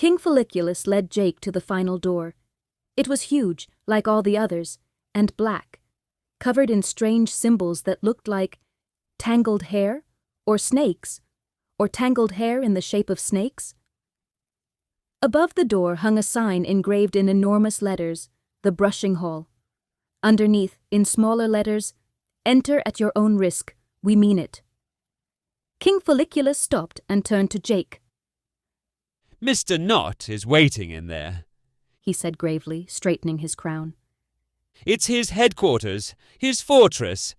King Folliculus led Jake to the final door. It was huge, like all the others, and black, covered in strange symbols that looked like tangled hair, or snakes, or tangled hair in the shape of snakes. Above the door hung a sign engraved in enormous letters, "The Brushing Hall." Underneath, in smaller letters, "Enter at your own risk, we mean it." King Folliculus stopped and turned to Jake. "Mr. Knot is waiting in there," he said gravely, straightening his crown. "It's his headquarters, his fortress,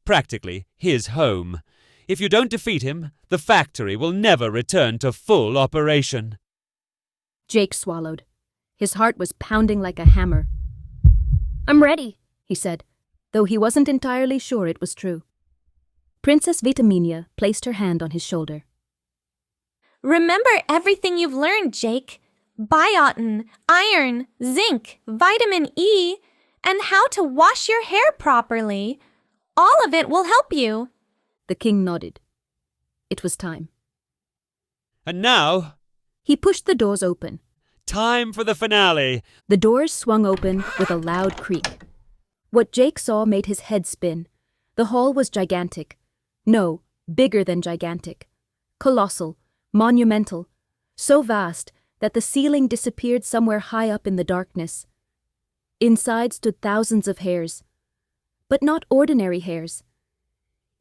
practically his home. If you don't defeat him, the factory will never return to full operation." Jake swallowed. His heart was pounding like a hammer. "I'm ready," he said, though he wasn't entirely sure it was true. Princess Vitaminia placed her hand on his shoulder. Remember everything you've learned, Jake. Biotin, iron, zinc, vitamin E, and how to wash your hair properly. All of it will help you. The king nodded. It was time. "And now," he pushed the doors open. "time for the finale." The doors swung open with a loud creak. What Jake saw made his head spin. The hall was gigantic. No, bigger than gigantic. Colossal, monumental, so vast that the ceiling disappeared somewhere high up in the darkness. Inside stood thousands of hairs. But not ordinary hairs.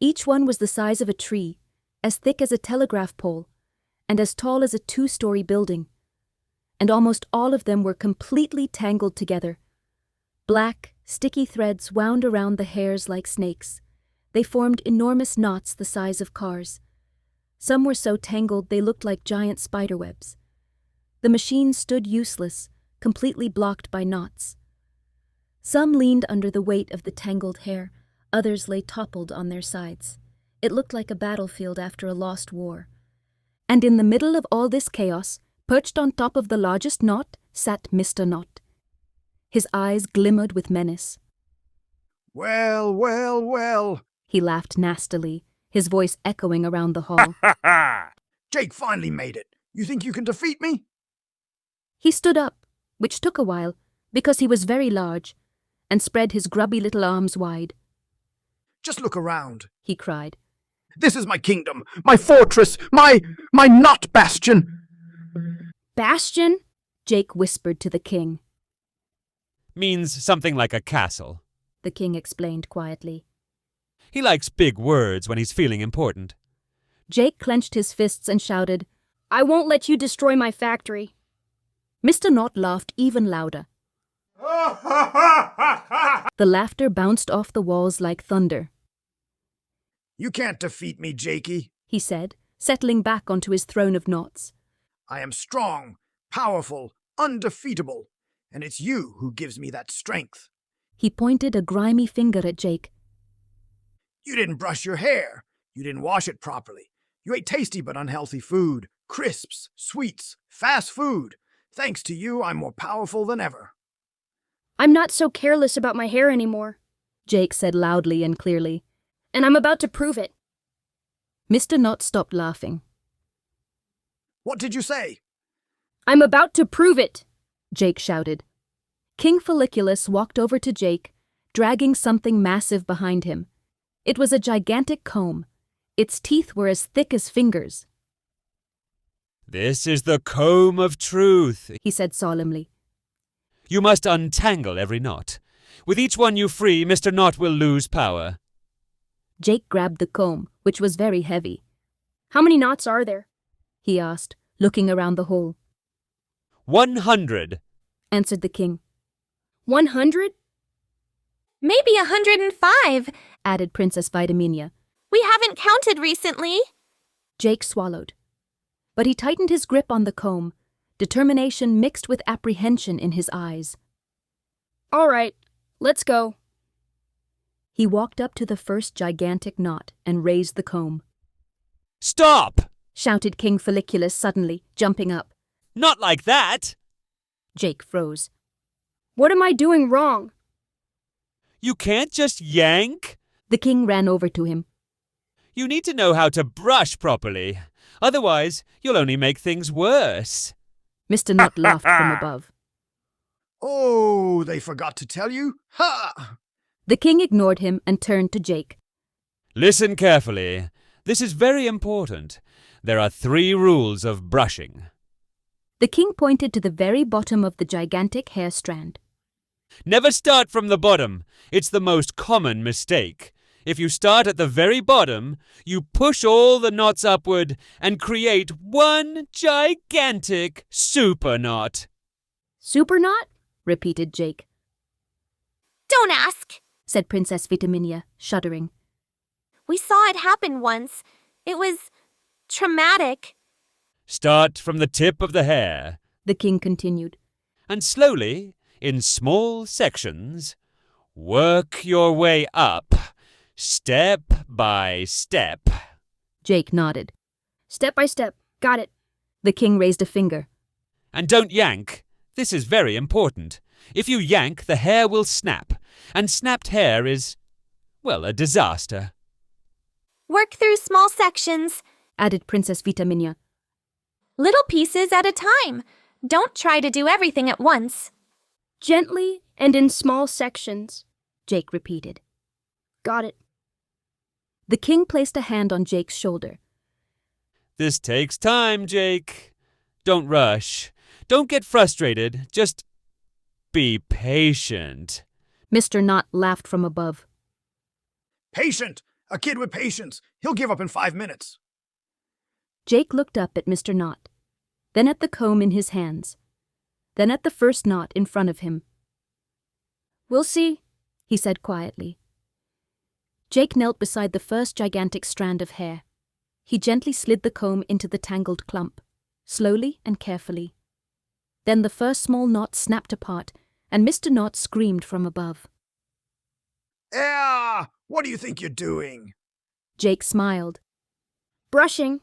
Each one was the size of a tree, as thick as a telegraph pole, and as tall as a 2-story building. And almost all of them were completely tangled together. Black, sticky threads wound around the hairs like snakes. They formed enormous knots the size of cars. Some were so tangled they looked like giant spiderwebs. The machine stood useless, completely blocked by knots. Some leaned under the weight of the tangled hair, others lay toppled on their sides. It looked like a battlefield after a lost war. And in the middle of all this chaos, perched on top of the largest knot, sat Mr. Knot. His eyes glimmered with menace. "Well, well, well," he laughed nastily, his voice echoing around the hall. "Jake finally made it. You think you can defeat me?" He stood up, which took a while, because he was very large, and spread his grubby little arms wide. "Just look around," he cried. "This is my kingdom, my fortress, my knot bastion." "Bastion?" Jake whispered to the king. "Means something like a castle," the king explained quietly. "He likes big words when he's feeling important." Jake clenched his fists and shouted, "I won't let you destroy my factory." Mr. Knot laughed even louder. The laughter bounced off the walls like thunder. "You can't defeat me, Jakey," he said, settling back onto his throne of knots. "I am strong, powerful, undefeatable, and it's you who gives me that strength." He pointed a grimy finger at Jake. "You didn't brush your hair. You didn't wash it properly. You ate tasty but unhealthy food, crisps, sweets, fast food. Thanks to you, I'm more powerful than ever." "I'm not so careless about my hair anymore," Jake said loudly and clearly. "And I'm about to prove it." Mr. Knot stopped laughing. "What did you say?" "I'm about to prove it," Jake shouted. King Folliculus walked over to Jake, dragging something massive behind him. It was a gigantic comb. Its teeth were as thick as fingers. "This is the comb of truth," he said solemnly. "You must untangle every knot. With each one you free, Mr. Knot will lose power." Jake grabbed the comb, which was very heavy. "How many knots are there?" he asked, looking around the hole. 100, answered the king. 100? Maybe 105, added Princess Vitaminia. We haven't counted recently. Jake swallowed. But he tightened his grip on the comb, determination mixed with apprehension in his eyes. All right, let's go. He walked up to the first gigantic knot and raised the comb. "Stop!" shouted King Folliculus suddenly, jumping up. "Not like that!" Jake froze. What am I doing wrong? "You can't just yank." The king ran over to him. "You need to know how to brush properly. Otherwise, you'll only make things worse. Mr. Knot laughed from above. Oh, they forgot to tell you? Ha! The king ignored him and turned to Jake. Listen carefully. This is very important. There are 3 rules of brushing. The king pointed to the very bottom of the gigantic hair strand. Never start from the bottom. It's the most common mistake. If you start at the very bottom, you push all the knots upward and create one gigantic super knot. Super knot? Repeated Jake. Don't ask, Said Princess Vitaminia, shuddering. we saw it happen once. It was traumatic. Start from the tip of the hair, The king continued. and slowly, in small sections, work your way up, step by step. Jake nodded. Step by step. Got it. The king raised a finger. And don't yank. This is very important. If you yank, the hair will snap, and snapped hair is, well, a disaster. Work through small sections, Added Princess Vitaminia. little pieces at a time. Don't try to do everything at once. Gently and in small sections. Jake repeated. Got it. The king placed a hand on Jake's shoulder. This takes time, Jake. Don't rush. Don't get frustrated. Just be patient. Mr. Knot laughed from above. Patient! A kid with patience. He'll give up in 5 minutes. Jake looked up at Mr. Knot, then at the comb in his hands, then at the first knot in front of him. We'll see. He said quietly. Jake knelt beside the first gigantic strand of hair. He gently slid the comb into the tangled clump, slowly and carefully. Then the first small knot snapped apart, and Mr. Knot screamed from above. Yeah! What do you think you're doing? Jake smiled. Brushing.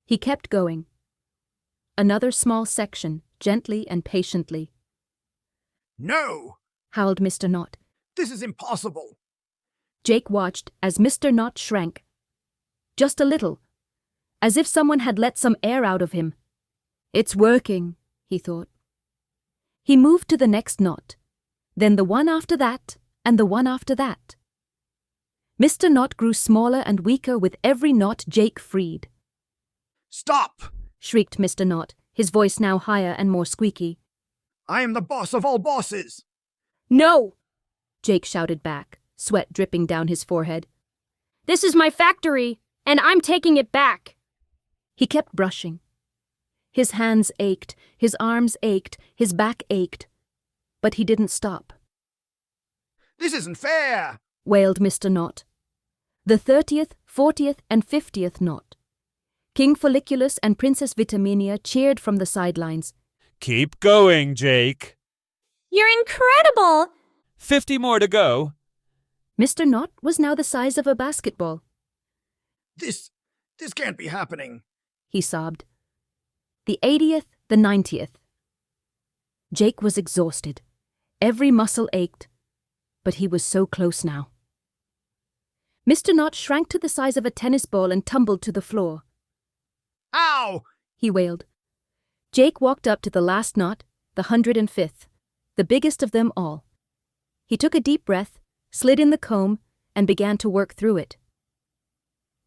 He kept going. Another small section, gently and patiently. No! Howled Mr. Knot. This is impossible. Jake watched as Mr. Knot shrank. Just a little, as if someone had let some air out of him. It's working, he thought. He moved to the next knot, then the one after that, and the one after that. Mr. Knot grew smaller and weaker with every knot Jake freed. Stop! Shrieked Mr. Knot, his voice now higher and more squeaky. I am the boss of all bosses. No! Jake shouted back, sweat dripping down his forehead. This is my factory, and I'm taking it back. He kept brushing. His hands ached, his arms ached, his back ached. But he didn't stop. This isn't fair. Wailed Mr. Knot. The 30th, 40th, and 50th knot. King Folliculus and Princess Vitaminia cheered from the sidelines. Keep going, Jake. You're incredible! 50 more to go. Mr. Knot was now the size of a basketball. This can't be happening. He sobbed. The 80th, the 90th. Jake was exhausted. Every muscle ached. But he was so close now. Mr. Knot shrank to the size of a tennis ball and tumbled to the floor. Ow! He wailed. Jake walked up to the last knot, the 105th, the biggest of them all. He took a deep breath, slid in the comb, and began to work through it.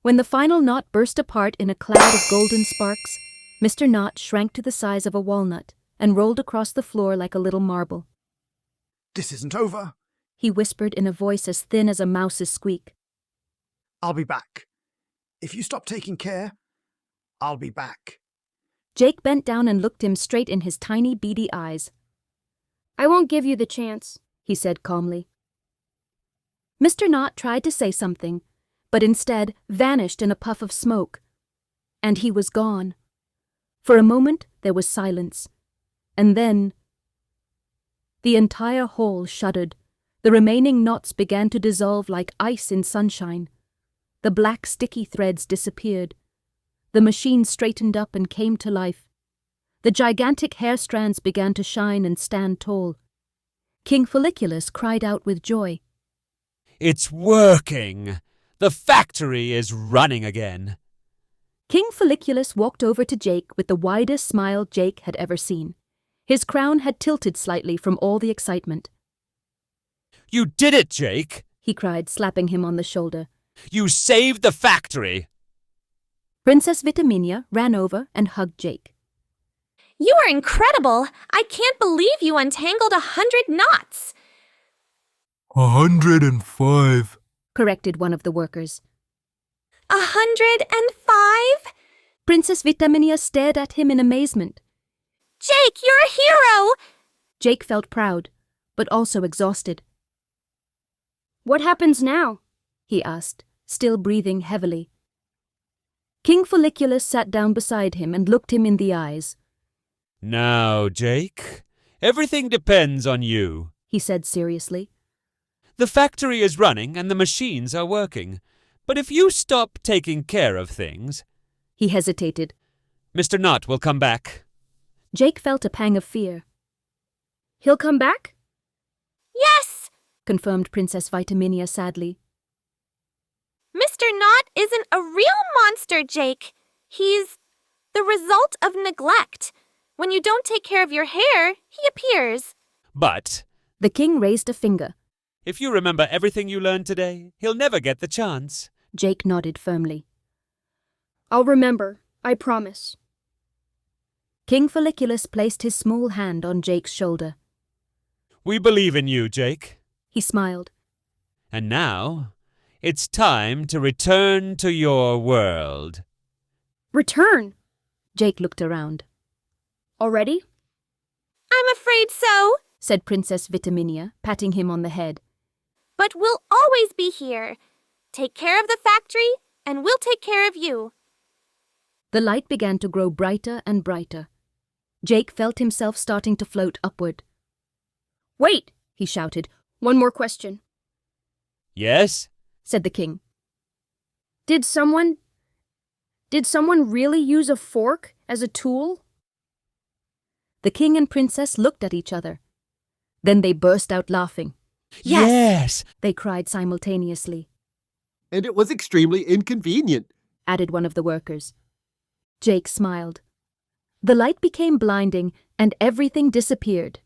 When the final knot burst apart in a cloud of golden sparks, Mr. Knot shrank to the size of a walnut and rolled across the floor like a little marble. This isn't over. He whispered in a voice as thin as a mouse's squeak. I'll be back. If you stop taking care, I'll be back. Jake bent down and looked him straight in his tiny, beady eyes. I won't give you the chance, he said calmly. Mr. Knot tried to say something, but instead vanished in a puff of smoke. And he was gone. For a moment there was silence, and then the entire hall shuddered. The remaining knots began to dissolve like ice in sunshine. The black sticky threads disappeared. The machine straightened up and came to life. The gigantic hair strands began to shine and stand tall. King Folliculus cried out with joy. It's working. The factory is running again. King Folliculus walked over to Jake with the widest smile Jake had ever seen. His crown had tilted slightly from all the excitement. You did it, Jake! He cried, slapping him on the shoulder. You saved the factory! Princess Vitaminia ran over and hugged Jake. You are incredible! I can't believe you untangled 100 knots! 105, corrected one of the workers. 105? Princess Vitaminia stared at him in amazement. Jake, you're a hero! Jake felt proud, but also exhausted. What happens now? He asked, still breathing heavily. King Folliculus sat down beside him and looked him in the eyes. Now, Jake, everything depends on you, He said seriously. The factory is running and the machines are working. But if you stop taking care of things... He hesitated. Mr. Knott will come back. Jake felt a pang of fear. He'll come back? Yes! Confirmed Princess Vitaminia sadly. Mr. Knott isn't a real monster, Jake. He's the result of neglect. When you don't take care of your hair, he appears. But The king raised a finger. if you remember everything you learned today, he'll never get the chance. Jake nodded firmly. I'll remember, I promise. King Folliculus placed his small hand on Jake's shoulder. We believe in you, Jake. He smiled. And now, it's time to return to your world. Return! Jake looked around. Already? I'm afraid so, Said Princess Vitaminia, patting him on the head. but we'll always be here. Take care of the factory, and we'll take care of you. The light began to grow brighter and brighter. Jake felt himself starting to float upward. Wait! He shouted, One more question. Yes? said the king. Did someone really use a fork as a tool? The king and princess looked at each other. Then they burst out laughing. Yes! They cried simultaneously, and it was extremely inconvenient. added one of the workers. Jake smiled. The light became blinding and everything disappeared.